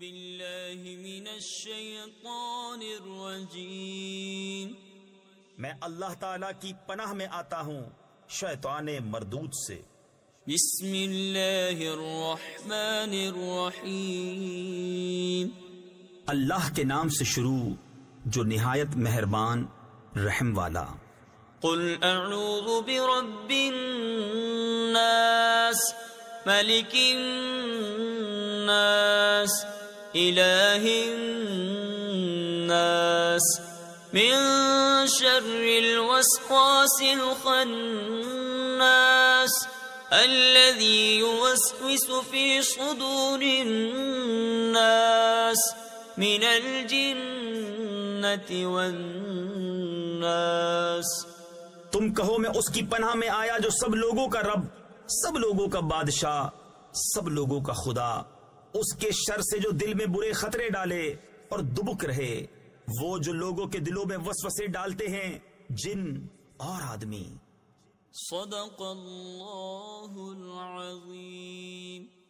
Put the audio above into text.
باللہ من الشیطان الرجیم میں اللہ تعالیٰ کی پناہ میں آتا ہوں شیطان مردود سے۔ بسم اللہ الرحمن الرحیم اللہ کے نام سے شروع جو نہایت مہربان رحم والا۔ قل اعوذ برب الناس ملک الناس الہ الناس من شر الوسواس الخناس الذي يوسوس في صدور الناس من الجنة والناس۔ تم کہو میں اس کی پناہ میں آیا جو سب لوگوں کا رب، سب لوگوں کا بادشاہ، سب لوگوں کا خدا، اس کے شر سے جو دل میں برے خطرے ڈالے اور دبک رہے، وہ جو لوگوں کے دلوں میں وسوسے ڈالتے ہیں، جن اور آدمی۔ صدق اللہ العظیم۔